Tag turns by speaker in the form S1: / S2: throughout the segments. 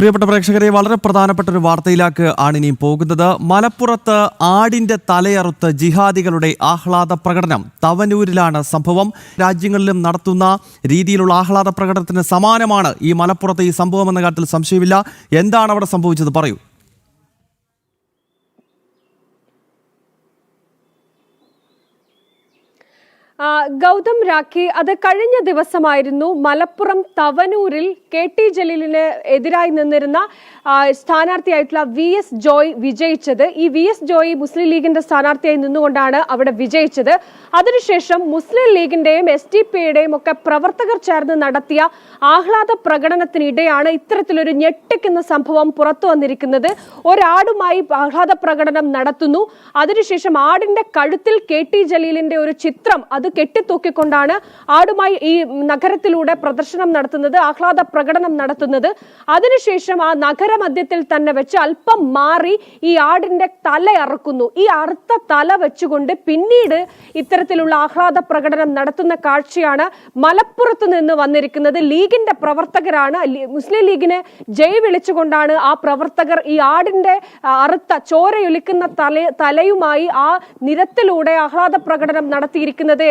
S1: പ്രിയപ്പെട്ട പ്രേക്ഷകരെ, വളരെ പ്രധാനപ്പെട്ട ഒരു വാർത്തയിലേക്ക് ആണ് ഇനിയും പോകുന്നത്. മലപ്പുറത്ത് ആടിന്റെ തലയറുത്ത് ജിഹാദികളുടെ ആഹ്ലാദ പ്രകടനം. തവനൂരിലാണ് സംഭവം. രാജ്യങ്ങളിലും നടത്തുന്ന രീതിയിലുള്ള ആഹ്ലാദ പ്രകടനത്തിന് സമാനമാണ് ഈ മലപ്പുറത്തെ ഈ സംഭവം എന്ന കാര്യത്തിൽ സംശയമില്ല. എന്താണ് അവിടെ സംഭവിച്ചത്, പറയൂ.
S2: ഗൗതം രാഖി, അത് കഴിഞ്ഞ ദിവസമായിരുന്നു മലപ്പുറം തവനൂരിൽ KT ജലീലിന് എതിരായി നിന്നിരുന്ന സ്ഥാനാർത്ഥിയായിട്ടുള്ള VS ജോയ് വിജയിച്ചത്. ഈ VS ജോയ് മുസ്ലിം ലീഗിന്റെ സ്ഥാനാർത്ഥിയായി നിന്നുകൊണ്ടാണ് അവിടെ വിജയിച്ചത്. അതിനുശേഷം മുസ്ലിം ലീഗിന്റെയും SDPയുടെയും ഒക്കെ പ്രവർത്തകർ ചേർന്ന് നടത്തിയ ആഹ്ലാദ പ്രകടനത്തിനിടെയാണ് ഇത്തരത്തിലൊരു ഞെട്ടിക്കുന്ന സംഭവം പുറത്തു വന്നിരിക്കുന്നത്. ഒരാടുമായി ആഹ്ലാദ പ്രകടനം നടത്തുന്നു. അതിനുശേഷം ആടിന്റെ കഴുത്തിൽ KT ജലീലിന്റെ ഒരു ചിത്രം അത് കെട്ടിത്തൂക്കിക്കൊണ്ടാണ് ആടുമായി ഈ നഗരത്തിലൂടെ പ്രദർശനം നടത്തുന്നത്, ആഹ്ലാദ പ്രകടനം നടത്തുന്നത്. അതിനുശേഷം ആ നഗരമധ്യത്തിൽ തന്നെ വെച്ച് അല്പം മാറി ഈ ആടിന്റെ തല അറുക്കുന്നു. ഈ അറുത്ത തല വെച്ചുകൊണ്ട് പിന്നീട് ഇത്തരത്തിലുള്ള ആഹ്ലാദ പ്രകടനം നടത്തുന്ന കാഴ്ചയാണ് മലപ്പുറത്ത് നിന്ന് വന്നിരിക്കുന്നത്. ലീഗിന്റെ പ്രവർത്തകരാണ്, മുസ്ലിം ലീഗിനെ ജയ് വിളിച്ചുകൊണ്ടാണ് ആ പ്രവർത്തകർ ഈ ആടിന്റെ അറുത്ത ചോരയൊലിക്കുന്ന തലയുമായി ആ നിരത്തിലൂടെ ആഹ്ലാദ പ്രകടനം നടത്തിയിരിക്കുന്നത്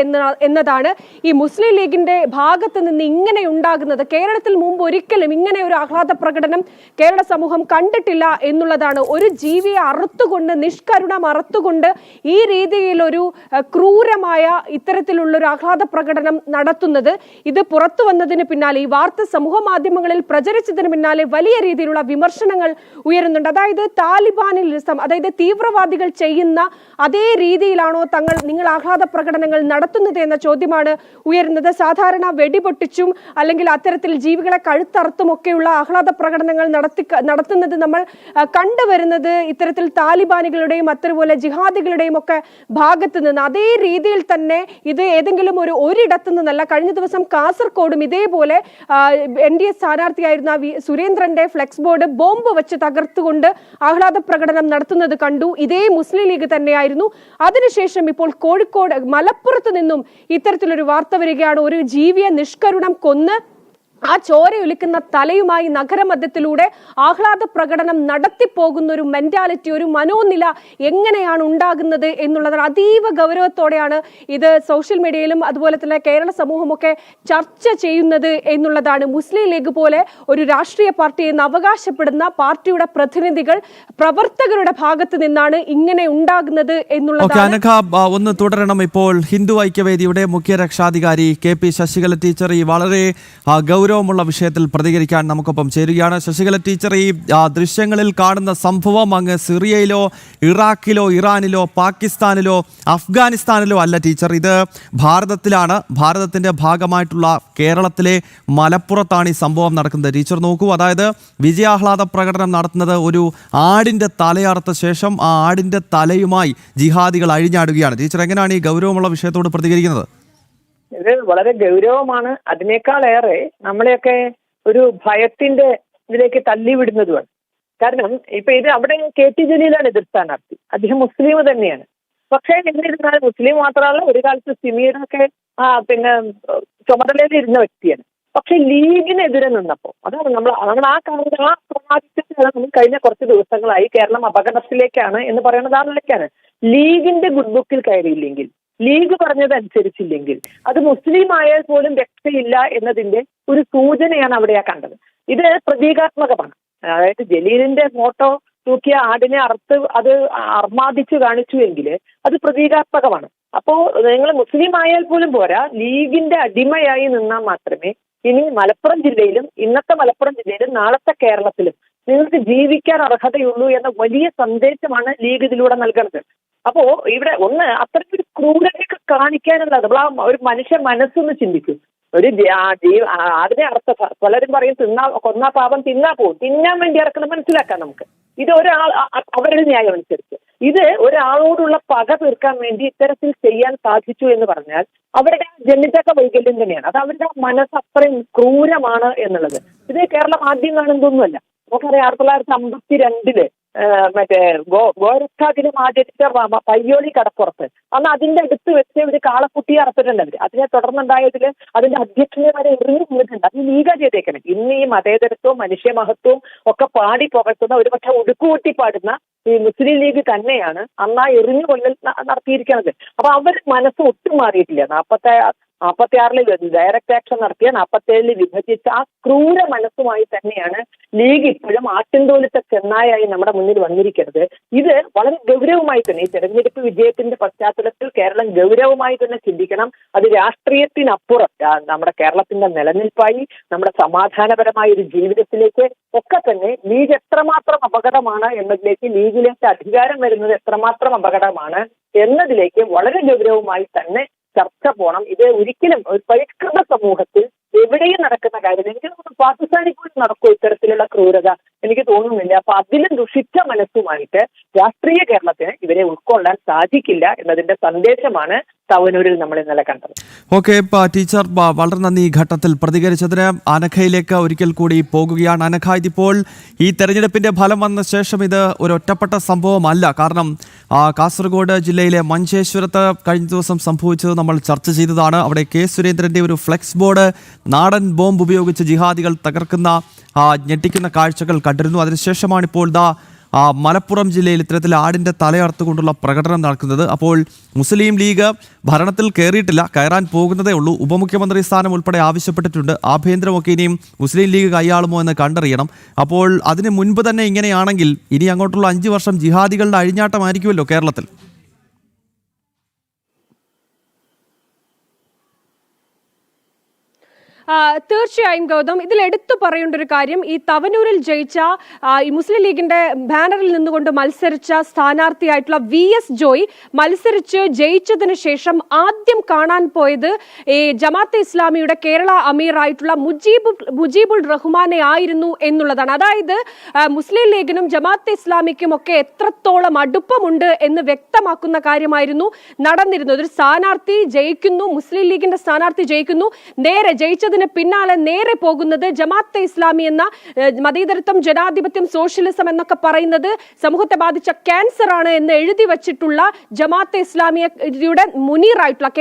S2: എന്നതാണ് ഈ മുസ്ലിം ലീഗിന്റെ ഭാഗത്ത് നിന്ന് ഇങ്ങനെ ഉണ്ടാകുന്നത്. കേരളത്തിൽ മുമ്പ് ഒരിക്കലും ഇങ്ങനെ ഒരു ആഹ്ലാദ പ്രകടനം കേരള സമൂഹം കണ്ടിട്ടില്ല എന്നുള്ളതാണ്. ഒരു ജീവിയെ അറുത്തുകൊണ്ട്, നിഷ്കരുണം അറുത്തുകൊണ്ട് ഈ രീതിയിൽ ഒരു ക്രൂരമായ ഇത്തരത്തിലുള്ള ഒരു ആഹ്ലാദ പ്രകടനം നടത്തുന്നത്, ഇത് പുറത്തു വന്നതിന് പിന്നാലെ, ഈ വാർത്ത സമൂഹ മാധ്യമങ്ങളിൽ പ്രചരിച്ചതിന് പിന്നാലെ വലിയ രീതിയിലുള്ള വിമർശനങ്ങൾ ഉയരുന്നുണ്ട്. അതായത് താലിബാനിസം, അതായത് തീവ്രവാദികൾ ചെയ്യുന്ന അതേ രീതിയിലാണോ നിങ്ങൾ ആഹ്ലാദ പ്രകടനങ്ങൾ നടത്തുന്നത് എന്ന ചോദ്യമാണ് ഉയരുന്നത്. സാധാരണ വെടിപൊട്ടിച്ചും അല്ലെങ്കിൽ അത്തരത്തിൽ ജീവികളെ കഴുത്തറുത്തുമൊക്കെയുള്ള ആഹ്ലാദ പ്രകടനങ്ങൾ നടത്തുന്നത് നമ്മൾ കണ്ടുവരുന്നത് ഇത്തരത്തിൽ താലിബാനികളുടെയും അതുപോലെ ജിഹാദികളുടെയും ഒക്കെ ഭാഗത്ത് നിന്ന്. അതേ രീതിയിൽ തന്നെ ഇത് ഏതെങ്കിലും ഒരിടത്തു നിന്നല്ല. കഴിഞ്ഞ ദിവസം കാസർഗോഡും ഇതേപോലെ NDA സ്ഥാനാർത്ഥിയായിരുന്ന സുരേന്ദ്രന്റെ ഫ്ലെക്സ് ബോർഡ് ബോംബ് വെച്ച് തകർത്തുകൊണ്ട് ആഹ്ലാദ പ്രകടനം നടത്തുന്നത് കണ്ടു. ഇതേ മുസ്ലിം ലീഗ് തന്നെയായിരുന്നു. അതിനുശേഷം ഇപ്പോൾ കോഴിക്കോട്, മലപ്പുറത്ത് നിന്നും ഇത്തരത്തിലൊരു വാർത്ത വരികയാണ്. ഒരു ജീവിയെ നിഷ്കരുണം കൊന്ന് ആ ചോരയൊലിക്കുന്ന തലയുമായി നഗരമധ്യത്തിലൂടെ ആഹ്ലാദ പ്രകടനം നടത്തിപ്പോകുന്ന ഒരു മെന്റാലിറ്റി, ഒരു മനോനില എങ്ങനെയാണ് ഉണ്ടാകുന്നത് എന്നുള്ളതാണ്. അതീവ ഗൗരവത്തോടെയാണ് ഇത് സോഷ്യൽ മീഡിയയിലും അതുപോലെ തന്നെ കേരള സമൂഹമൊക്കെ ചർച്ച ചെയ്യുന്നത് എന്നുള്ളതാണ്. മുസ്ലിം ലീഗ് പോലെ ഒരു രാഷ്ട്രീയ പാർട്ടി എന്ന് അവകാശപ്പെടുന്ന പാർട്ടിയുടെ പ്രതിനിധികൾ, പ്രവർത്തകരുടെ ഭാഗത്ത് നിന്നാണ് ഇങ്ങനെ ഉണ്ടാകുന്നത് എന്നുള്ളതാണ്.
S1: ഒന്ന് തുടരണം. ഇപ്പോൾ ഹിന്ദു ഐക്യവേദിയുടെ മുഖ്യ രക്ഷാധികാരി KP ശശികല ടീച്ചർ ഈ വളരെ ഗൗരവമുള്ള വിഷയത്തിൽ പ്രതികരിക്കാൻ നമുക്കൊപ്പം ചേരുകയാണ്. ശശികല ടീച്ചർ, ഈ ദൃശ്യങ്ങളിൽ കാണുന്ന സംഭവം അങ്ങ് സിറിയയിലോ ഇറാഖിലോ ഇറാനിലോ പാകിസ്ഥാനിലോ അഫ്ഗാനിസ്ഥാനിലോ അല്ല ടീച്ചർ, ഇത് ഭാരതത്തിലാണ്. ഭാരതത്തിന്റെ ഭാഗമായിട്ടുള്ള കേരളത്തിലെ മലപ്പുറത്താണ് ഈ സംഭവം നടക്കുന്നത്. ടീച്ചർ നോക്കൂ, അതായത് വിജയാഹ്ലാദ പ്രകടനം നടത്തുന്നത് ഒരു ആടിന്റെ തലയറുത്ത ശേഷം ആ ആടിന്റെ തലയുമായി ജിഹാദികൾ അഴിഞ്ഞാടുകയാണ്. ടീച്ചർ എങ്ങനെയാണ് ഈ ഗൗരവമുള്ള വിഷയത്തോട് പ്രതികരിക്കുന്നത്?
S3: ഇത് വളരെ ഗൗരവമാണ്. അതിനേക്കാളേറെ നമ്മളെയൊക്കെ ഒരു ഭയത്തിന്റെ ഇതിലേക്ക് തള്ളിവിടുന്നതുമാണ്. കാരണം ഇപ്പൊ ഇത് അവിടെ KT ജലീലാണ് എതിർ സ്ഥാനാർത്ഥി. അദ്ദേഹം മുസ്ലിം തന്നെയാണ്. പക്ഷേ എന്നിരുന്നാൽ മുസ്ലിം മാത്രമല്ല, ഒരു കാലത്ത് സിമിയുടെ പിന്നെ ചുമതലയിൽ ഇരുന്ന വ്യക്തിയാണ്. പക്ഷെ ലീഗിനെതിരെ നിന്നപ്പോ അതാണ് നമ്മൾ ആ കാലത്ത് ആ പ്രമാദത്തിലാണ് നമ്മൾ കഴിഞ്ഞ കുറച്ച് ദിവസങ്ങളായി കേരളം അപകടത്തിലേക്കാണ് എന്ന് പറയുന്നത്. ആ നിലയ്ക്കാണ് ലീഗിന്റെ ഗുഡ് ബുക്കിൽ കയറിയില്ലെങ്കിൽ, ലീഗ് പറഞ്ഞതനുസരിച്ചില്ലെങ്കിൽ അത് മുസ്ലിം ആയാൽ പോലും രക്ഷയില്ല എന്നതിന്റെ ഒരു സൂചനയാണ് അവിടെ കണ്ടത്. ഇത് പ്രതീകാത്മകമാണ്. അതായത് ജലീലിന്റെ ഫോട്ടോ തൂക്കിയ ആടിനെ അറുത്ത് അത് അർമാദിച്ചു കാണിച്ചു എങ്കിൽ അത് പ്രതീകാത്മകമാണ്. അപ്പോ നിങ്ങൾ മുസ്ലിം ആയാൽ പോലും പോരാ, ലീഗിന്റെ അടിമയായി നിന്നാൽ മാത്രമേ ഇനി മലപ്പുറം ജില്ലയിലും, ഇന്നത്തെ മലപ്പുറം ജില്ലയിലും നാളത്തെ കേരളത്തിലും നിങ്ങൾക്ക് ജീവിക്കാൻ അർഹതയുള്ളൂ എന്ന വലിയ സന്ദേശമാണ് ലീഗ് ഇതിലൂടെ നൽകുന്നത്. അപ്പോ ഇവിടെ ഒന്ന് അത്തരത്തിൽ ക്രൂരതയൊക്കെ കാണിക്കാനുള്ളത് നമ്മൾ ആ ഒരു മനുഷ്യ മനസ്സൊന്ന് ചിന്തിക്കും. ഒരു അതിനെ അർത്ഥ പലരും പറയും കൊന്നാ പാപം തിന്നാ പോകും. തിന്നാൻ വേണ്ടി ഇറക്കണം, മനസ്സിലാക്കാം നമുക്ക്. ഇത് ഒരാൾ അവരുടെ ന്യായം അനുസരിച്ച് ഇത് ഒരാളോടുള്ള പക തീർക്കാൻ വേണ്ടി ഇത്തരത്തിൽ ചെയ്യാൻ സാധിച്ചു എന്ന് പറഞ്ഞാൽ അവരുടെ ജനിതക വൈകല്യം തന്നെയാണ്. അത് അവരുടെ മനസ്സ് അത്രയും ക്രൂരമാണ് എന്നുള്ളത്. ഇത് കേരളം ആദ്യം കാണുന്നതൊന്നുമല്ല. നമുക്കറിയാം 1952 മറ്റേ ഗോരക്ഷാദിനം ആചരിച്ച പയ്യോളി കടപ്പുറത്ത് അന്ന് അതിന്റെ അടുത്ത് വെച്ച് ഒരു കാളക്കുട്ടിയെ അറത്തിട്ടുണ്ട് അവര്. അതിനെ തുടർന്നുണ്ടായതിൽ അതിന്റെ അധ്യക്ഷനെ വരെ എറിഞ്ഞു പോയിട്ടുണ്ട്. അത് ലീഗ ചെയ്തേക്കണം. ഇന്ന് ഈ മതേതരത്വവും മനുഷ്യമഹത്വവും ഒക്കെ പാടി പുകഴ്ത്തുന്ന ഒരു പക്ഷെ ഉടുക്കുകൂട്ടി പാടുന്ന ഈ മുസ്ലിം ലീഗ് തന്നെയാണ് അന്ന് ആ എറിഞ്ഞു കൊല്ലൽ നടത്തിയിരിക്കുന്നത്. അപ്പൊ അവർ മനസ്സ് ഒട്ടും മാറിയിട്ടില്ല. 46 ഡയറക്റ്റ് ആക്ഷൻ നടത്തിയ 47 വിഭജിച്ച ആ ക്രൂര മനസ്സുമായി തന്നെയാണ് ലീഗ് ഇപ്പോഴും ആട്ടിൻതോലത്തെ ചെന്നായായി നമ്മുടെ മുന്നിൽ വന്നിരിക്കുന്നത്. ഇത് വളരെ ഗൗരവമായി തന്നെ ഈ തെരഞ്ഞെടുപ്പ് വിജയത്തിന്റെ പശ്ചാത്തലത്തിൽ കേരളം ഗൗരവമായി തന്നെ ചിന്തിക്കണം. അത് രാഷ്ട്രീയത്തിനപ്പുറം നമ്മുടെ കേരളത്തിന്റെ നിലനിൽപ്പായി നമ്മുടെ സമാധാനപരമായ ഒരു ജീവിതത്തിലേക്ക് ഒക്കെ തന്നെ ലീഗ് എത്രമാത്രം അപകടമാണ് എന്നതിലേക്ക്, ലീഗിലേക്ക് അധികാരം വരുന്നത് എത്രമാത്രം അപകടമാണ് എന്നതിലേക്ക് വളരെ ഗൗരവമായി തന്നെ ചർച്ച പോണം. ഇത് ഒരിക്കലും ഒരു പരിഷ്കൃത സമൂഹത്തിൽ എവിടെയും നടക്കുന്ന കാര്യം. എനിക്ക് തോന്നുന്നു പാകിസ്ഥാനിൽ പോലും നടക്കും ഇത്തരത്തിലുള്ള ക്രൂരത, എനിക്ക് തോന്നുന്നില്ല. അപ്പൊ അതിലും ദുഷിച്ച മനസ്സുമായിട്ട് രാഷ്ട്രീയ കേരളത്തിന് ഇവരെ ഉൾക്കൊള്ളാൻ സാധിക്കില്ല എന്നതിന്റെ സന്ദേശമാണ് തവനൂരിൽ നമ്മൾ ഇന്നലെ കണ്ടത്.
S1: ഓക്കെ ടീച്ചർ, വളരെ നന്ദി ഈ ഘട്ടത്തിൽ പ്രതികരിച്ചതിന്. അനഘയിലേക്ക് ഒരിക്കൽ കൂടി പോകുകയാണ്. അനഘ, ഇതിപ്പോൾ ഈ തെരഞ്ഞെടുപ്പിന്റെ ഫലം വന്ന ശേഷം ഇത് ഒരു ഒറ്റപ്പെട്ട സംഭവമല്ല. കാരണം കാസർഗോഡ് ജില്ലയിലെ മഞ്ചേശ്വരത്ത് കഴിഞ്ഞ ദിവസം സംഭവിച്ചത് നമ്മൾ ചർച്ച ചെയ്തതാണ്. അവിടെ കെ സുരേന്ദ്രന്റെ ഒരു ഫ്ലെക്സ് ബോർഡ് നാടൻ ബോംബ് ഉപയോഗിച്ച് ജിഹാദികൾ തകർക്കുന്ന ഞെട്ടിക്കുന്ന കാഴ്ചകൾ കണ്ടിരുന്നു. അതിനുശേഷമാണ് ഇപ്പോൾ മലപ്പുറം ജില്ലയിൽ ഇത്തരത്തിൽ ആടിന്റെ തലയറുത്തുകൊണ്ടുള്ള പ്രകടനം നടക്കുന്നത്. അപ്പോൾ മുസ്ലിം ലീഗ് ഭരണത്തിൽ കയറിയിട്ടില്ല, കയറാൻ പോകുന്നതേ ഉള്ളൂ. ഉപമുഖ്യമന്ത്രി സ്ഥാനം ഉൾപ്പെടെ ആവശ്യപ്പെട്ടിട്ടുണ്ട്. ആഭ്യന്തരമൊക്കെ ഇനിയും മുസ്ലിം ലീഗ് കൈയാളുമോ എന്ന് കണ്ടറിയണം. അപ്പോൾ അതിന് മുൻപ് തന്നെ ഇങ്ങനെയാണെങ്കിൽ ഇനി അങ്ങോട്ടുള്ള 5 വർഷം ജിഹാദികളുടെ അഴിഞ്ഞാട്ടമായിരിക്കുമല്ലോ കേരളത്തിൽ.
S2: തീർച്ചയായും ഗൗതം, ഇതിൽ എടുത്തു പറയേണ്ട ഒരു കാര്യം, ഈ തവനൂരിൽ ജയിച്ച ഈ മുസ്ലിം ലീഗിന്റെ ബാനറിൽ നിന്നുകൊണ്ട് മത്സരിച്ച സ്ഥാനാർത്ഥിയായിട്ടുള്ള VS ജോയ് മത്സരിച്ച് ജയിച്ചതിന് ശേഷം ആദ്യം കാണാൻ പോയത് ഈ ജമാഅത്തെ ഇസ്ലാമിയുടെ കേരള അമീർ ആയിട്ടുള്ള മുജീബുൾ റഹ്മാനെ ആയിരുന്നു എന്നുള്ളതാണ്. അതായത് മുസ്ലിം ലീഗിനും ജമാഅത്തെ ഇസ്ലാമിക്കും ഒക്കെ എത്രത്തോളം അടുപ്പമുണ്ട് എന്ന് വ്യക്തമാക്കുന്ന കാര്യമായിരുന്നു നടന്നിരുന്നത്. ഒരു സ്ഥാനാർത്ഥി ജയിക്കുന്നു, മുസ്ലിം ലീഗിന്റെ സ്ഥാനാർത്ഥി ജയിക്കുന്നു, നേരെ ജയിച്ചത് പിന്നാലെ നേരെ പോകുന്നത് ജമാഅത്തെ ഇസ്ലാമി എന്ന മതേതരത്വം, ജനാധിപത്യം, സോഷ്യലിസം എന്നൊക്കെ പറയുന്നത് സമൂഹത്തെ ബാധിച്ച ക്യാൻസർ ആണ് എന്ന് എഴുതി വച്ചിട്ടുള്ള ജമാഅത്തെ ഇസ്ലാമിയുടെ മുനീറായിട്ടുള്ള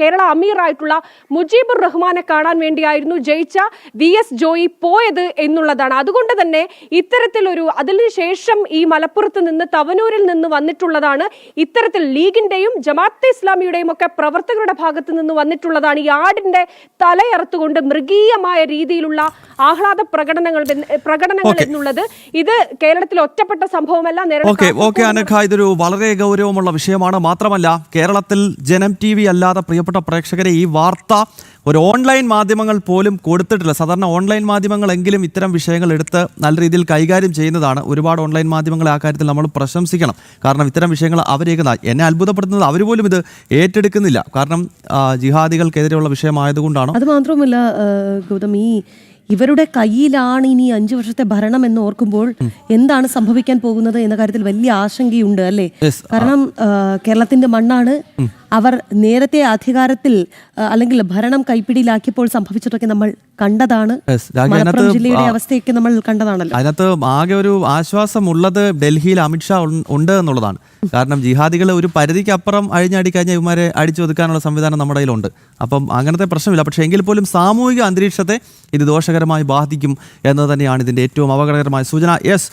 S2: കേരള അമീറായിട്ടുള്ള മുജീബുർ റഹ്മാനെ കാണാൻ വേണ്ടിയായിരുന്നു ജയിച്ച VS ജോയി പോയത് എന്നുള്ളതാണ്. അതുകൊണ്ട് തന്നെ ഇത്തരത്തിലൊരു അതിനുശേഷം ഈ മലപ്പുറത്ത് നിന്ന് തവനൂരിൽ നിന്ന് വന്നിട്ടുള്ളതാണ് ഇത്തരത്തിൽ ലീഗിന്റെയും ജമാഅത്തെ ഇസ്ലാമിയുടെയും ഒക്കെ പ്രവർത്തകരുടെ ഭാഗത്ത് നിന്ന് വന്നിട്ടുള്ളതാണ് ഈ ആടിന്റെ തലയറുത്തുകൊണ്ട് മൃഗീയമായ രീതിയിലുള്ള ആഹ്ലാദ പ്രകടനങ്ങൾ എന്നുള്ളത്. ഇത് കേരളത്തിൽ ഒറ്റപ്പെട്ട സംഭവമല്ല.
S1: ഓക്കെ അനഘ, ഇതൊരു വളരെ ഗൗരവമുള്ള വിഷയമാണ്. മാത്രമല്ല കേരളത്തിൽ ജനം TV അല്ലാതെ പ്രിയപ്പെട്ട പ്രേക്ഷകരെ ഈ വാർത്ത ഒരു ഓൺലൈൻ മാധ്യമങ്ങൾ പോലും കൊടുത്തിട്ടില്ല. സാധാരണ ഓൺലൈൻ മാധ്യമങ്ങളെങ്കിലും ഇത്തരം വിഷയങ്ങൾ എടുത്ത് നല്ല രീതിയിൽ കൈകാര്യം ചെയ്യുന്നതാണ്. ഒരുപാട് ഓൺലൈൻ മാധ്യമങ്ങളെ ആ കാര്യത്തിൽ നമ്മൾ പ്രശംസിക്കണം. കാരണം ഇത്തരം വിഷയങ്ങൾ അവരേക്കുന്ന എന്നെ അത്ഭുതപ്പെടുത്തുന്നത് അവർ പോലും ഇത് ഏറ്റെടുക്കുന്നില്ല. കാരണം ജിഹാദികൾക്കെതിരെയുള്ള വിഷയമായതുകൊണ്ടാണ്.
S4: അത് മാത്രമല്ല ഗൗതം, ഇവരുടെ കയ്യിലാണ് ഇനി 5 വർഷത്തെ ഭരണം എന്ന് ഓർക്കുമ്പോൾ എന്താണ് സംഭവിക്കാൻ പോകുന്നത് എന്ന കാര്യത്തിൽ വലിയ ആശങ്കയുണ്ട് അല്ലേ? കാരണം കേരളത്തിന്റെ മണ്ണാണ്. അവർ നേരത്തെ അധികാരത്തിൽ അല്ലെങ്കിൽ ഭരണം കൈപ്പിടിയിലാക്കിയപ്പോൾ സംഭവിച്ചിട്ടൊക്കെ നമ്മൾ കണ്ടതാണ്. മലപ്പുറം ജില്ലയുടെ അവസ്ഥയൊക്കെ നമ്മൾ കണ്ടതാണല്ലോ.
S1: അതിനകത്ത് ആകെ ഒരു ആശ്വാസം ഉള്ളത് ഡൽഹിയിൽ അമിത്ഷാ ഉണ്ട് എന്നുള്ളതാണ്. കാരണം ജിഹാദികൾ ഒരു പരിധിക്കപ്പുറം അഴിഞ്ഞാടി കഴിഞ്ഞാൽ ഇവന്മാരെ അടിച്ചൊതുക്കാനുള്ള സംവിധാനം നമ്മുടെ കയ്യിലുണ്ട്. അപ്പം അങ്ങനത്തെ പ്രശ്നമില്ല. പക്ഷേ എങ്കിൽ പോലും സാമൂഹിക അന്തരീക്ഷത്തെ ഇത് ദോഷകരമായി ബാധിക്കും എന്നത് തന്നെയാണ് ഇതിൻ്റെ ഏറ്റവും അപകടകരമായ സൂചന. യെസ്.